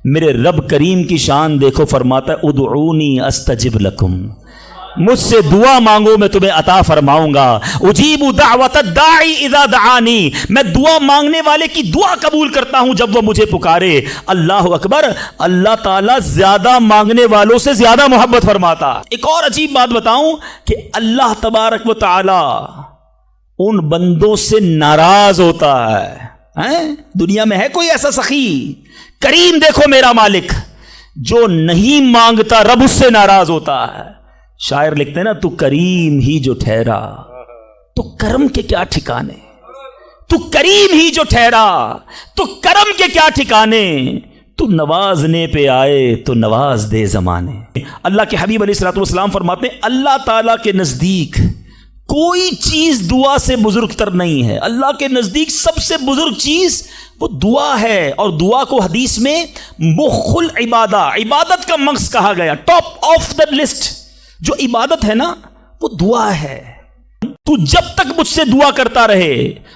میرے رب کریم کی شان دیکھو، فرماتا ہے ادعونی استجب لکم، مجھ سے دعا مانگو میں تمہیں عطا فرماؤں گا۔ اجیب دعوت الداعی اذا دعانی، میں دعا مانگنے والے کی دعا قبول کرتا ہوں جب وہ مجھے پکارے۔ اللہ اکبر، اللہ تعالیٰ زیادہ مانگنے والوں سے زیادہ محبت فرماتا۔ ایک اور عجیب بات بتاؤں کہ اللہ تبارک و تعالی ان بندوں سے ناراض ہوتا ہے۔ دنیا میں ہے کوئی ایسا سخی کریم؟ دیکھو میرا مالک جو نہیں مانگتا رب اس سے ناراض ہوتا ہے۔ شاعر لکھتے ہیں نا، تو کریم ہی جو ٹھہرا تو کرم کے کیا ٹھکانے، تو کریم ہی جو ٹھہرا تو کرم کے کیا ٹھکانے، تو نوازنے پہ آئے تو نواز دے زمانے۔ اللہ کے حبیب علیہ الصلوۃ والسلام فرماتے ہیں اللہ تعالیٰ کے نزدیک کوئی چیز دعا سے بزرگ تر نہیں ہے۔ اللہ کے نزدیک سب سے بزرگ چیز وہ دعا ہے، اور دعا کو حدیث میں مخ العبادہ، عبادت کا مغز کہا گیا، ٹاپ آف دا لسٹ۔ جو عبادت ہے نا وہ دعا ہے۔ تو جب تک مجھ سے دعا کرتا رہے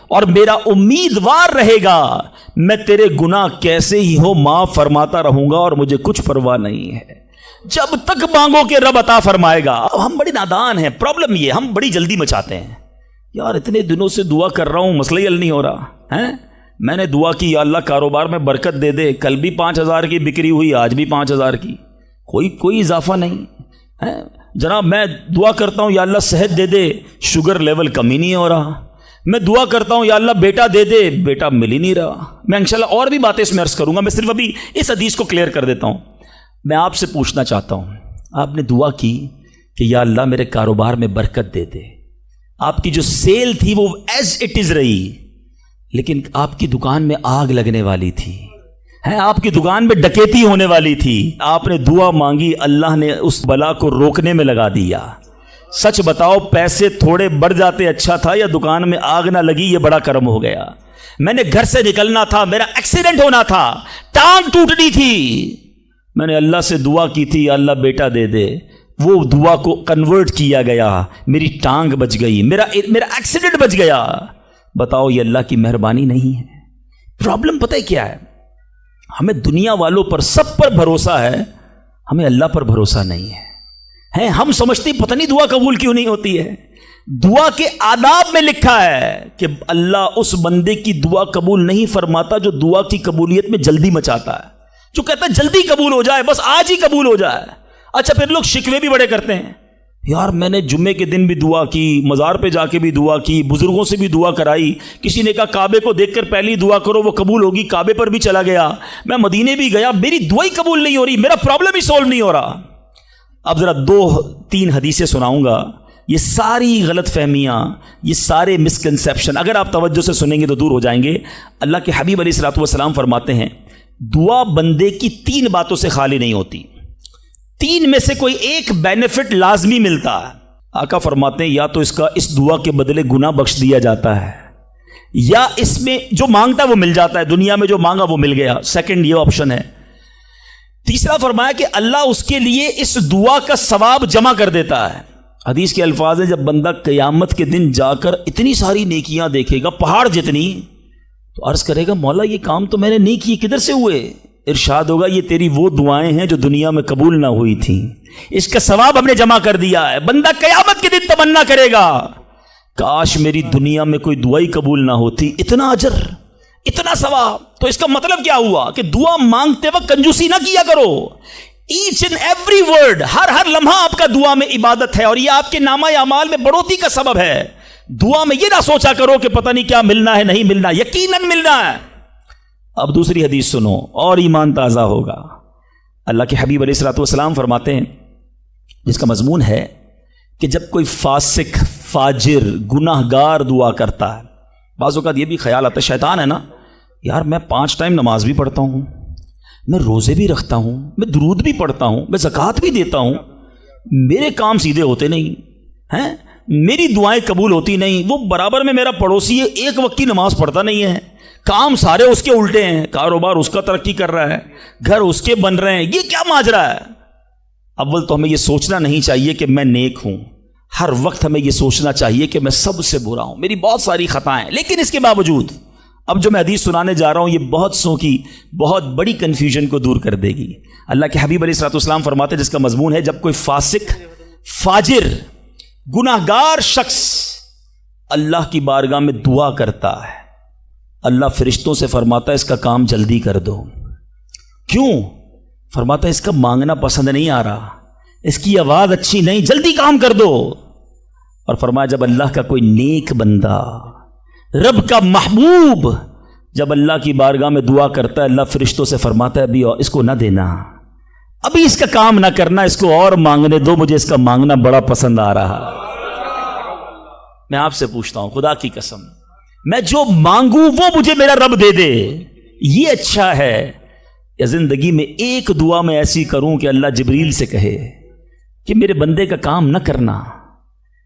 اور میرا امیدوار رہے گا، میں تیرے گناہ کیسے ہی ہو معاف فرماتا رہوں گا اور مجھے کچھ پرواہ نہیں ہے۔ جب تک مانگو کہ رب عطا فرمائے گا۔ ہم بڑے نادان ہیں، پرابلم یہ ہم بڑی جلدی مچاتے ہیں۔ یار اتنے دنوں سے دعا کر رہا ہوں، مسئلہ ہی حل نہیں ہو رہا ہے۔ میں نے دعا کی یا اللہ کاروبار میں برکت دے دے، کل بھی 5,000 کی بکری ہوئی، آج بھی 5,000 کی، کوئی اضافہ نہیں ہے۔ جناب میں دعا کرتا ہوں یا اللہ صحت دے دے، شوگر لیول کم ہی نہیں ہو رہا۔ میں دعا کرتا ہوں یا اللہ بیٹا دے دے، بیٹا مل ہی نہیں رہا۔ میں انشاءاللہ اور بھی باتیں اس میں عرض کروں گا، میں صرف ابھی اس حدیث کو کلیئر کر دیتا ہوں۔ میں آپ سے پوچھنا چاہتا ہوں، آپ نے دعا کی کہ یا اللہ میرے کاروبار میں برکت دے دے، آپ کی جو سیل تھی وہ ایز اٹ از رہی، لیکن آپ کی دکان میں آگ لگنے والی تھی، آپ کی دکان میں ڈکیتی ہونے والی تھی، آپ نے دعا مانگی، اللہ نے اس بلا کو روکنے میں لگا دیا۔ سچ بتاؤ پیسے تھوڑے بڑھ جاتے اچھا تھا، یا دکان میں آگ نہ لگی یہ بڑا کرم ہو گیا؟ میں نے گھر سے نکلنا تھا، میرا ایکسیڈنٹ ہونا تھا، ٹانگ ٹوٹنی تھی، میں نے اللہ سے دعا کی تھی یا اللہ بیٹا دے دے، وہ دعا کو کنورٹ کیا گیا، میری ٹانگ بچ گئی، میرا ایکسیڈنٹ بچ گیا۔ بتاؤ یہ اللہ کی مہربانی نہیں ہے؟ پرابلم پتہ ہے کیا ہے؟ ہمیں دنیا والوں پر سب پر بھروسہ ہے، ہمیں اللہ پر بھروسہ نہیں ہے۔ ہم سمجھتے پتہ نہیں دعا قبول کیوں نہیں ہوتی ہے۔ دعا کے آداب میں لکھا ہے کہ اللہ اس بندے کی دعا قبول نہیں فرماتا جو دعا کی قبولیت میں جلدی مچاتا ہے، جو کہتا ہے جلدی قبول ہو جائے، بس آج ہی قبول ہو جائے۔ اچھا پھر لوگ شکوے بھی بڑے کرتے ہیں، یار میں نے جمعے کے دن بھی دعا کی، مزار پہ جا کے بھی دعا کی، بزرگوں سے بھی دعا کرائی، کسی نے کہا کعبے کو دیکھ کر پہلی دعا کرو وہ قبول ہوگی، کعبے پر بھی چلا گیا، میں مدینے بھی گیا، میری دعا ہی قبول نہیں ہو رہی، میرا پرابلم ہی سولو نہیں ہو رہا۔ اب ذرا 2-3 حدیثیں سناؤں گا، یہ ساری غلط فہمیاں، یہ سارے مسکنسیپشن اگر آپ توجہ سے سنیں گے تو دور ہو جائیں گے۔ اللہ کے حبیب علیہ الصلوۃ والسلام فرماتے ہیں دعا بندے کی 3 باتوں سے خالی نہیں ہوتی، 3 میں سے کوئی ایک بینیفٹ لازمی ملتا ہے۔ آقا فرماتے ہیں یا تو اس دعا کے بدلے گناہ بخش دیا جاتا ہے، یا اس میں جو مانگتا ہے وہ مل جاتا ہے، دنیا میں جو مانگا وہ مل گیا، سیکنڈ یہ آپشن ہے۔ تیسرا فرمایا کہ اللہ اس کے لیے اس دعا کا ثواب جمع کر دیتا ہے۔ حدیث کے الفاظ ہیں جب بندہ قیامت کے دن جا کر اتنی ساری نیکیاں دیکھے گا، پہاڑ جتنی، تو عرض کرے گا مولا یہ کام تو میں نے نہیں کیے، کدھر سے ہوئے؟ ارشاد ہوگا یہ تیری وہ دعائیں ہیں جو دنیا میں قبول نہ ہوئی تھیں، اس کا ثواب ہم نے جمع کر دیا ہے۔ بندہ قیامت کے دن تمنا کرے گا کاش میری دنیا میں کوئی دعائی قبول نہ ہوتی، اتنا اجر اتنا ثواب۔ تو اس کا مطلب کیا ہوا کہ دعا مانگتے وقت کنجوسی نہ کیا کرو، ایچ اینڈ ایوری ورڈ، ہر لمحہ آپ کا دعا میں عبادت ہے، اور یہ آپ کے نامہ اعمال میں بڑھوتری کا سبب ہے۔ دعا میں یہ نہ سوچا کرو کہ پتہ نہیں کیا ملنا ہے نہیں ملنا، یقیناً ملنا ہے۔ اب دوسری حدیث سنو اور ایمان تازہ ہوگا۔ اللہ کے حبیب علیہ الصلوۃ والسلام فرماتے ہیں جس کا مضمون ہے کہ جب کوئی فاسق، فاجر، گناہ گار دعا کرتا ہے، بعض اوقات یہ بھی خیال آتا ہے شیطان ہے نا، یار میں 5 ٹائم نماز بھی پڑھتا ہوں، میں روزے بھی رکھتا ہوں، میں درود بھی پڑھتا ہوں، میں زکوٰۃ بھی دیتا ہوں، میرے کام سیدھے ہوتے نہیں ہیں، میری دعائیں قبول ہوتی نہیں، وہ برابر میں میرا پڑوسی ہے، ایک وقت کی نماز پڑھتا نہیں ہے، کام سارے اس کے الٹے ہیں، کاروبار اس کا ترقی کر رہا ہے، گھر اس کے بن رہے ہیں، یہ کیا ماجرا ہے؟ اول تو ہمیں یہ سوچنا نہیں چاہیے کہ میں نیک ہوں، ہر وقت ہمیں یہ سوچنا چاہیے کہ میں سب سے برا ہوں، میری بہت ساری خطائیں، لیکن اس کے باوجود اب جو میں حدیث سنانے جا رہا ہوں یہ بہت سو کی بہت بڑی کنفیوژن کو دور کر دے گی. اللہ کے حبیب علیہ الصلوۃ والسلام فرماتے ہیں جس کا مضمون ہے جب کوئی فاسق، فاجر، گناہگار شخص اللہ کی بارگاہ میں دعا کرتا ہے، اللہ فرشتوں سے فرماتا ہے اس کا کام جلدی کر دو. کیوں؟ فرماتا ہے اس کا مانگنا پسند نہیں آ رہا، اس کی آواز اچھی نہیں، جلدی کام کر دو. اور فرمایا جب اللہ کا کوئی نیک بندہ، رب کا محبوب جب اللہ کی بارگاہ میں دعا کرتا ہے، اللہ فرشتوں سے فرماتا ہے ابھی اس کو نہ دینا، ابھی اس کا کام نہ کرنا، اس کو اور مانگنے دو، مجھے اس کا مانگنا بڑا پسند آ رہا. میں آپ سے پوچھتا ہوں خدا کی قسم، میں جو مانگوں وہ مجھے میرا رب دے دے، یہ اچھا ہے یا زندگی میں ایک دعا میں ایسی کروں کہ اللہ جبریل سے کہے کہ میرے بندے کا کام نہ کرنا،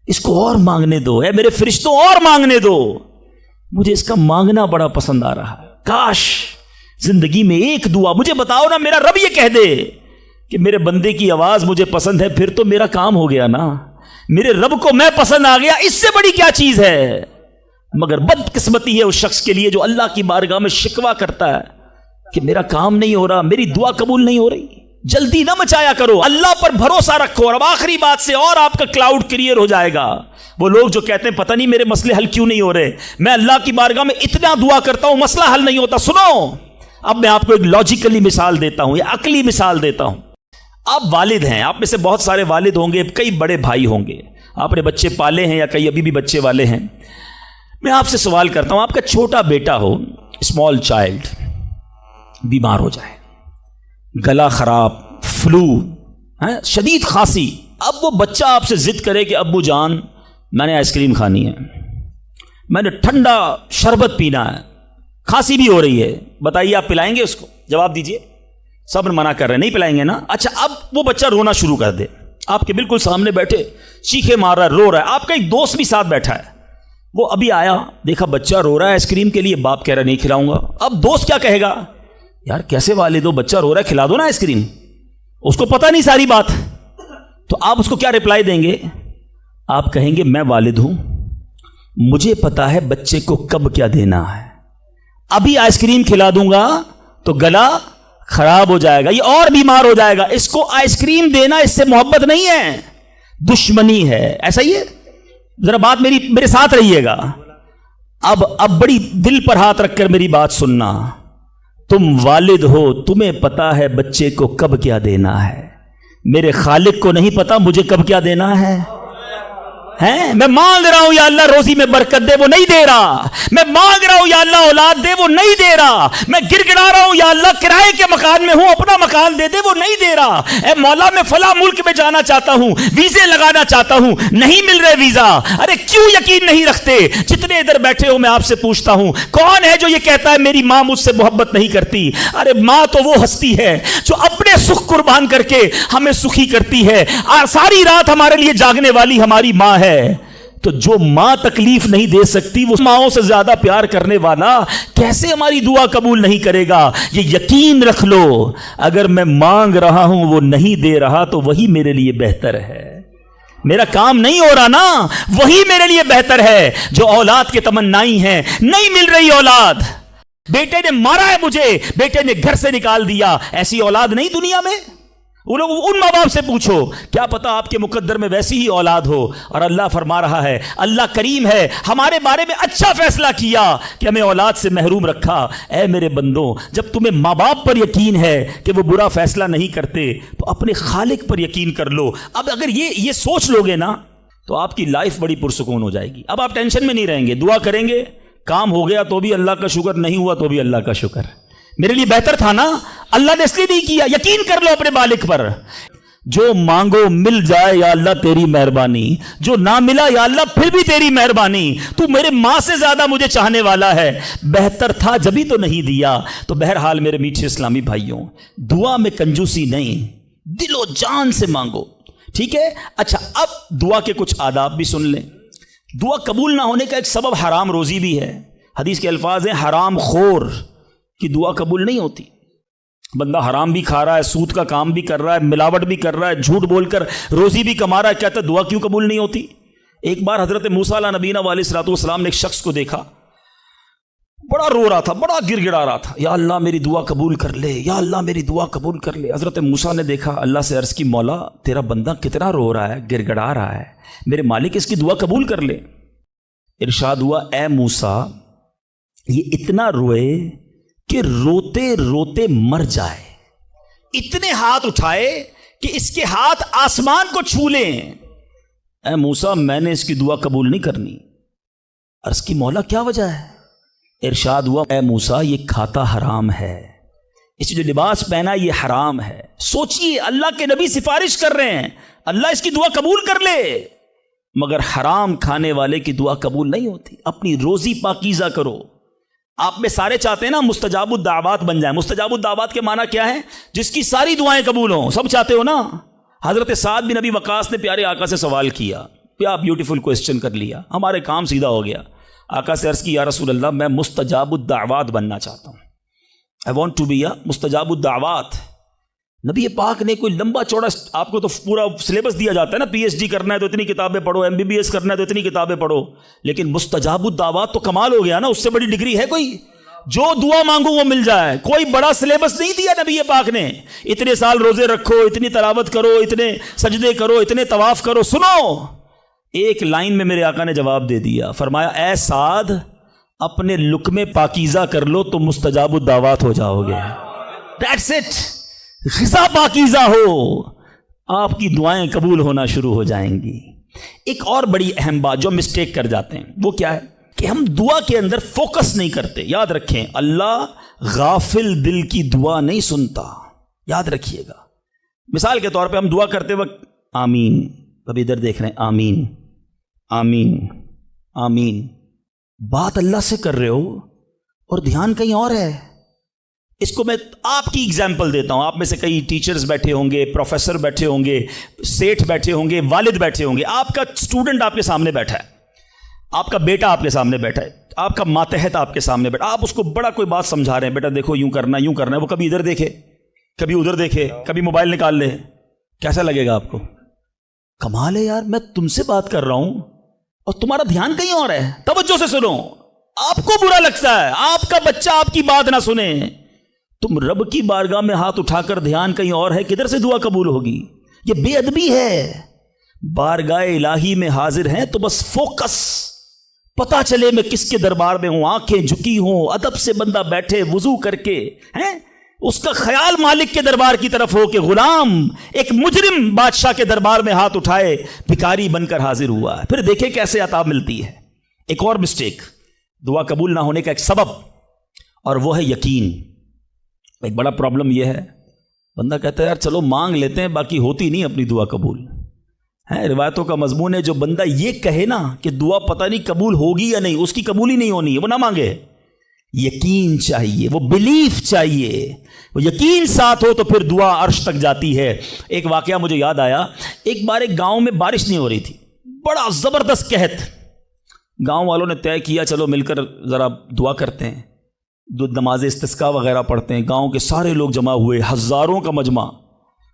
اس کو اور مانگنے دو، اے میرے فرشتوں اور مانگنے دو، مجھے اس کا مانگنا بڑا پسند آ رہا ہے. کاش زندگی میں ایک دعا، مجھے بتاؤ نا میرا رب یہ کہہ دے کہ میرے بندے کی آواز مجھے پسند ہے، پھر تو میرا کام ہو گیا نا، میرے رب کو میں پسند آ گیا، اس سے بڑی کیا چیز ہے. مگر بدقسمتی ہے اس شخص کے لیے جو اللہ کی بارگاہ میں شکوہ کرتا ہے کہ میرا کام نہیں ہو رہا، میری دعا قبول نہیں ہو رہی. جلدی نہ مچایا کرو، اللہ پر بھروسہ رکھو. اور اب آخری بات سے اور آپ کا کلاؤڈ کلیئر ہو جائے گا. وہ لوگ جو کہتے ہیں پتہ نہیں میرے مسئلے حل کیوں نہیں ہو رہے، میں اللہ کی بارگاہ میں اتنا دعا کرتا ہوں مسئلہ حل نہیں ہوتا. سنو، اب میں آپ کو ایک لاجیکلی مثال دیتا ہوں یا عقلی مثال دیتا ہوں. آپ والد ہیں، آپ میں سے بہت سارے والد ہوں گے، کئی بڑے بھائی ہوں گے، آپ نے بچے پالے ہیں یا کئی ابھی بھی بچے والے ہیں. میں آپ سے سوال کرتا ہوں، آپ کا چھوٹا بیٹا ہو، اسمال چائلڈ، بیمار ہو جائے، گلا خراب، فلو، شدید کھانسی. اب وہ بچہ آپ سے ضد کرے کہ ابو جان میں نے آئس کریم کھانی ہے، میں نے ٹھنڈا شربت پینا ہے، کھانسی بھی ہو رہی ہے، بتائیے آپ پلائیں گے اس کو؟ جواب دیجئے. سب منع کر رہے ہیں نہیں پلائیں گے نا. اچھا اب وہ بچہ رونا شروع کر دے، آپ کے بالکل سامنے بیٹھے چیخے مار رہا ہے، رو رہا ہے، آپ کا ایک دوست بھی ساتھ بیٹھا ہے، وہ ابھی آیا، دیکھا بچہ رو رہا ہے آئس کریم کے لیے، باپ کہہ رہا نہیں کھلاؤں گا. اب دوست کیا کہے گا؟ یار کیسے والد ہو، بچہ رو رہا ہے کھلا دو نا آئس کریم. اس کو پتہ نہیں ساری بات. تو آپ اس کو کیا رپلائی دیں گے؟ آپ کہیں گے میں والد ہوں، مجھے پتا ہے بچے کو کب کیا دینا ہے، ابھی آئس کریم کھلا دوں گا تو گلا خراب ہو جائے گا، یہ اور بیمار ہو جائے گا. اس کو آئس کریم دینا اس سے محبت نہیں ہے، دشمنی ہے. ایسا ہی ہے؟ ذرا بات میرے ساتھ رہیے گا. اب بڑی دل پر ہاتھ رکھ کر میری بات سننا. تم والد ہو، تمہیں پتا ہے بچے کو کب کیا دینا ہے، میرے خالق کو نہیں پتا مجھے کب کیا دینا ہے. میں مانگ رہا ہوں یا اللہ روزی میں برکت دے، وہ نہیں دے رہا. میں مانگ رہا ہوں یا اللہ اولاد دے، وہ نہیں دے رہا. میں گر گڑا رہا ہوں یا اللہ کرائے کے مکان میں ہوں، اپنا مکان دے دے، وہ نہیں دے رہا. اے مولا میں فلاں ملک میں جانا چاہتا ہوں، ویزے لگانا چاہتا ہوں، نہیں مل رہے ویزا. ارے کیوں یقین نہیں رکھتے؟ جتنے ادھر بیٹھے ہو میں آپ سے پوچھتا ہوں، کون ہے جو یہ کہتا ہے میری ماں مجھ سے محبت نہیں کرتی؟ ارے ماں تو وہ ہستی ہے جو اپنے سکھ قربان کر کے ہمیں سخی کرتی ہے. ساری رات ہمارے لیے جاگنے والی ہماری ماں ہے. تو جو ماں تکلیف نہیں دے سکتی، وہ ماؤں سے زیادہ پیار کرنے والا کیسے ہماری دعا قبول نہیں کرے گا؟ یہ یقین رکھ لو، اگر میں مانگ رہا ہوں وہ نہیں دے رہا تو وہی میرے لیے بہتر ہے. میرا کام نہیں ہو رہا نا، وہی میرے لیے بہتر ہے. جو اولاد کے تمنائی ہیں، نہیں مل رہی اولاد، بیٹے نے مارا ہے مجھے، بیٹے نے گھر سے نکال دیا، ایسی اولاد نہیں دنیا میں. ان ماں باپ سے پوچھو، کیا پتا آپ کے مقدر میں ویسی ہی اولاد ہو. اور اللہ فرما رہا ہے، اللہ کریم ہے، ہمارے بارے میں اچھا فیصلہ کیا کہ ہمیں اولاد سے محروم رکھا. اے میرے بندوں، جب تمہیں ماں باپ پر یقین ہے کہ وہ برا فیصلہ نہیں کرتے تو اپنے خالق پر یقین کر لو. اب اگر یہ سوچ لو گے نا تو آپ کی لائف بڑی پرسکون ہو جائے گی. اب آپ ٹینشن میں نہیں رہیں گے، دعا کریں گے، کام ہو گیا تو بھی اللہ کا شکر، نہیں ہوا تو بھی اللہ کا شکر. میرے لیے بہتر تھا نا، اللہ نے اس لیے نہیں کیا. یقین کر لو اپنے مالک پر. جو مانگو مل جائے یا اللہ تیری مہربانی، جو نہ ملا یا اللہ پھر بھی تیری مہربانی. تو میرے ماں سے زیادہ مجھے چاہنے والا ہے، بہتر تھا جبھی تو نہیں دیا. تو بہرحال میرے میٹھے اسلامی بھائیوں، دعا میں کنجوسی نہیں، دل و جان سے مانگو، ٹھیک ہے؟ اچھا اب دعا کے کچھ آداب بھی سن لیں. دعا قبول نہ ہونے کا ایک سبب حرام روزی بھی ہے. حدیث کے الفاظ ہیں، حرام خور کی دعا قبول نہیں ہوتی. بندہ حرام بھی کھا رہا ہے، سود کا کام بھی کر رہا ہے، ملاوٹ بھی کر رہا ہے، جھوٹ بول کر روزی بھی کما رہا ہے، کہتا ہے دعا کیوں قبول نہیں ہوتی؟ ایک بار حضرت موسیٰ علیہ نبینا علیہ الصلوۃ والسلام نے ایک شخص کو دیکھا، بڑا رو رہا تھا، بڑا گر گڑا رہا تھا، یا اللہ میری دعا قبول کر لے، یا اللہ میری دعا قبول کر لے۔ حضرت موسیٰ نے دیکھا، اللہ سے عرض کی مولا تیرا بندہ کتنا رو رہا ہے، گر گڑا رہا ہے، میرے مالک اس کی دعا قبول کر لے۔ ارشاد ہوا اے موسیٰ یہ اتنا روئے کہ روتے روتے مر جائے، اتنے ہاتھ اٹھائے کہ اس کے ہاتھ آسمان کو چھو لیں۔ اے موسیٰ میں نے اس کی دعا قبول نہیں کرنی۔ عرض کی مولا کیا وجہ ہے؟ ارشاد ہوا اے موسیٰ یہ کھاتا حرام ہے، اس جو لباس پہنا یہ حرام ہے۔ سوچئے اللہ کے نبی سفارش کر رہے ہیں اللہ اس کی دعا قبول کر لے، مگر حرام کھانے والے کی دعا قبول نہیں ہوتی۔ اپنی روزی پاکیزہ کرو۔ آپ میں سارے چاہتے ہیں نا مستجاب الدعوات بن جائیں۔ مستجاب الدعوات کے معنی کیا ہے؟ جس کی ساری دعائیں قبول ہوں، سب چاہتے ہو نا۔ حضرت سعد بن ابی وقاص نے پیارے آقا سے سوال کیا، کیا بیوٹیفل کوسچن کر لیا، ہمارے کام سیدھا ہو گیا۔ آقا سے عرض کی یا رسول اللہ میں مستجاب الدعوات بننا چاہتا ہوں، I want to be a مستجاب الدعوات۔ نبی پاک نے کوئی لمبا چوڑا، آپ کو تو پورا سلیبس دیا جاتا ہے نا، پی ایچ ڈی کرنا ہے تو اتنی کتابیں پڑھو، ایم بی بی ایس کرنا ہے تو اتنی کتابیں پڑھو، لیکن مستجاب الدعوات تو کمال ہو گیا نا، اس سے بڑی ڈگری ہے کوئی؟ جو دعا مانگو وہ مل جائے۔ کوئی بڑا سلیبس نہیں دیا نبی پاک نے، اتنے سال روزے رکھو، اتنی تلاوت کرو، اتنے سجدے کرو، اتنے طواف کرو۔ سنو، ایک لائن میں میرے آقا نے جواب دے دیا، فرمایا اے سعد اپنے لقمے پاکیزہ کر لو تو مستجاب الدعوات ہو جاؤ گے۔ That's it۔ غذا پاکیزہ ہو، آپ کی دعائیں قبول ہونا شروع ہو جائیں گی۔ ایک اور بڑی اہم بات جو مسٹیک کر جاتے ہیں وہ کیا ہے کہ ہم دعا کے اندر فوکس نہیں کرتے۔ یاد رکھیں اللہ غافل دل کی دعا نہیں سنتا، یاد رکھیے گا۔ مثال کے طور پہ ہم دعا کرتے وقت آمین، ابھی ادھر دیکھ رہے ہیں، آمین آمین آمین، بات اللہ سے کر رہے ہو اور دھیان کہیں اور ہے۔ اس کو میں آپ کی اگزامپل دیتا ہوں۔ آپ میں سے کئی ٹیچرز بیٹھے ہوں گے، پروفیسر بیٹھے ہوں گے، سیٹھ بیٹھے ہوں گے، والد بیٹھے ہوں گے۔ آپ کا اسٹوڈنٹ آپ کے سامنے بیٹھا ہے، آپ کا بیٹا آپ کے سامنے بیٹھا ہے، آپ کا ماتحت آپ کے سامنے بیٹھا، آپ اس کو بڑا کوئی بات سمجھا رہے ہیں، بیٹا دیکھو یوں کرنا یوں کرنا ہے، وہ کبھی ادھر دیکھے کبھی ادھر دیکھے، کبھی موبائل نکال لے، کیسا لگے گا آپ کو؟ کمال ہے یار، میں تم سے بات کر رہا ہوں اور تمہارا دھیان کہیں اور ہے۔ توجہ سے سنو، آپ کو برا لگتا ہے آپ کا بچہ آپ کی بات نہ سنے، تم رب کی بارگاہ میں ہاتھ اٹھا کر دھیان کہیں اور ہے، کدھر سے دعا قبول ہوگی؟ یہ بے ادبی ہے۔ بارگاہ الہی میں حاضر ہیں تو بس فوکس، پتا چلے میں کس کے دربار میں ہوں، آنکھیں جھکی ہوں، ادب سے بندہ بیٹھے وضو کر کے، ہیں اس کا خیال مالک کے دربار کی طرف ہو کہ غلام ایک مجرم بادشاہ کے دربار میں ہاتھ اٹھائے بھکاری بن کر حاضر ہوا ہے، پھر دیکھیں کیسے عطا ملتی ہے۔ ایک اور مسٹیک دعا قبول نہ ہونے کا ایک سبب، اور وہ ہے یقین۔ ایک بڑا پرابلم یہ ہے، بندہ کہتا ہے یار چلو مانگ لیتے ہیں، باقی ہوتی نہیں اپنی دعا قبول ہے۔ روایتوں کا مضمون ہے جو بندہ یہ کہے نا کہ دعا پتہ نہیں قبول ہوگی یا نہیں، اس کی قبول ہی نہیں ہونی ہے، وہ نہ مانگے۔ یقین چاہیے، وہ بلیف چاہیے، وہ یقین ساتھ ہو تو پھر دعا عرش تک جاتی ہے۔ ایک واقعہ مجھے یاد آیا، ایک بار ایک گاؤں میں بارش نہیں ہو رہی تھی، بڑا زبردست قحط۔ گاؤں والوں نے طے کیا چلو مل کر ذرا دعا کرتے ہیں، نماز استسقاء وغیرہ پڑھتے ہیں۔ گاؤں کے سارے لوگ جمع ہوئے، ہزاروں کا مجمع۔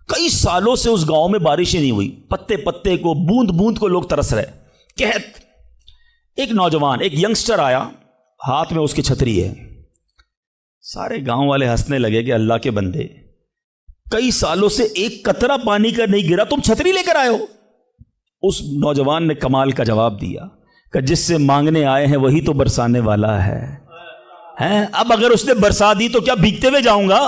کئی سالوں سے اس گاؤں میں بارش ہی نہیں ہوئی، پتے پتے کو، بوند بوند کو لوگ ترس رہے، قحط۔ ایک نوجوان، ایک ینگسٹر آیا، ہاتھ میں اس کی چھتری ہے۔ سارے گاؤں والے ہنسنے لگے کہ اللہ کے بندے، کئی سالوں سے ایک قطرہ پانی کا نہیں گرا، تم چھتری لے کر آئے ہو۔ اس نوجوان نے کمال کا جواب دیا کہ جس سے مانگنے آئے ہیں وہی تو برسانے والا ہے۔ اب اگر اس نے برسا دی تو کیا بھیگتے ہوئے جاؤں گا؟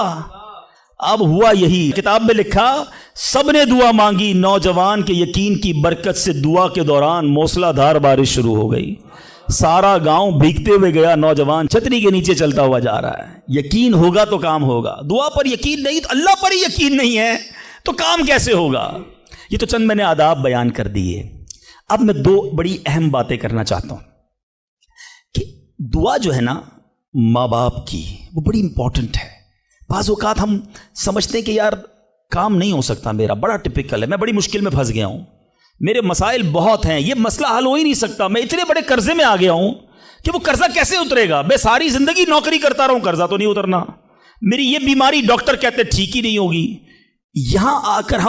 اب ہوا یہی، کتاب میں لکھا سب نے دعا مانگی، نوجوان کے یقین کی برکت سے دعا کے دوران موسلا دھار بارش شروع ہو گئی، سارا گاؤں بھیگتے ہوئے گیا، نوجوان چھتری کے نیچے چلتا ہوا جا رہا ہے۔ یقین ہوگا تو کام ہوگا، دعا پر یقین نہیں تو اللہ پر ہی یقین نہیں ہے تو کام کیسے ہوگا؟ یہ تو چند میں نے آداب بیان کر دیے۔ اب میں دو بڑی اہم باتیں کرنا چاہتا ہوں کہ دعا جو ہے نا ماں باپ کی، وہ بڑی امپورٹنٹ ہے۔ بعض اوقات ہم سمجھتے ہیں کہ یار کام نہیں ہو سکتا میرا، بڑا ٹپیکل ہے، میں بڑی مشکل میں پھنس گیا ہوں، میرے مسائل بہت ہیں، یہ مسئلہ حل ہو ہی نہیں سکتا، میں اتنے بڑے قرضے میں آ گیا ہوں کہ وہ قرضہ کیسے اترے گا؟ میں ساری زندگی نوکری کرتا رہا ہوں، قرضہ تو نہیں اترنا، میری یہ بیماری ڈاکٹر کہتے ٹھیک ہی نہیں ہوگی۔ یہاں آ کر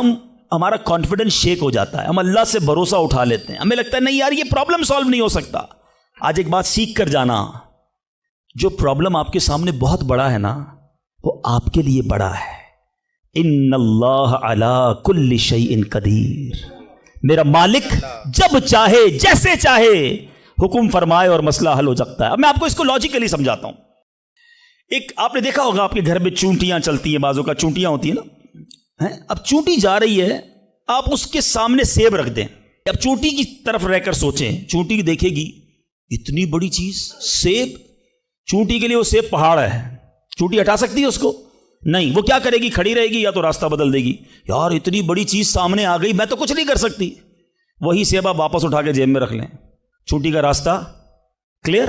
ہمارا کانفیڈنس شیک ہو جاتا ہے، ہم اللہ سے بھروسہ اٹھا لیتے ہیں، ہمیں لگتا ہے نہیں یار یہ پرابلم سالو نہیں ہو سکتا۔ آج ایک بات سیکھ کر جانا جو پرابلم آپ کے سامنے بہت بڑا ہے نا وہ آپ کے لیے بڑا ہے. ان اللہ علی کل شیء قدیر. میرا مالک جب چاہے جیسے چاہے حکم فرمائے اور مسئلہ حل ہو سکتا ہے. اب میں آپ کو اس کو لاجیکلی سمجھاتا ہوں. ایک آپ نے دیکھا ہوگا آپ کے گھر میں چونٹیاں چلتی ہیں، بازوں کا چونٹیاں ہوتی ہیں نا. اب چونٹی جا رہی ہے، آپ اس کے سامنے سیب رکھ دیں. اب چونٹی کی طرف رہ کر سوچیں، چونٹی دیکھے گی اتنی بڑی چیز سیب. چونٹی کے لیے وہ سیب پہاڑ ہے، چونٹی ہٹا سکتی ہے اس کو؟ نہیں. وہ کیا کرے گی؟ کھڑی رہے گی یا تو راستہ بدل دے گی. یار اتنی بڑی چیز سامنے آ گئی، میں تو کچھ نہیں کر سکتی. وہی سیب آپ واپس اٹھا کے جیب میں رکھ لیں. چونٹی کا راستہ کلیئر.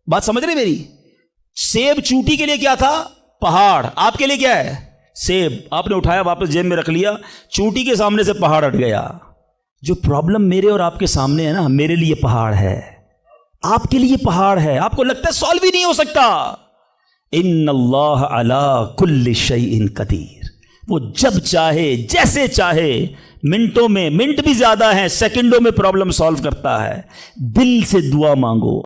بات سمجھ رہے میری؟ سیب چونٹی کے لیے کیا تھا؟ پہاڑ. آپ کے لیے کیا ہے؟ سیب. آپ نے اٹھایا واپس جیب میں رکھ لیا، چونٹی کے سامنے سے پہاڑ ہٹ گیا. جو پرابلم میرے اور آپ کے سامنے ہے نا، میرے لیے پہاڑ ہے، آپ کے لیے پہاڑ ہے. آپ کو لگتا ہے سالو ہی نہیں ہو سکتا. ان اللہ علی کل شیء قدیر. وہ جب چاہے جیسے چاہے، منٹوں میں، منٹ بھی زیادہ ہیں، سیکنڈوں میں پرابلم سالو کرتا ہے. دل سے دعا مانگو.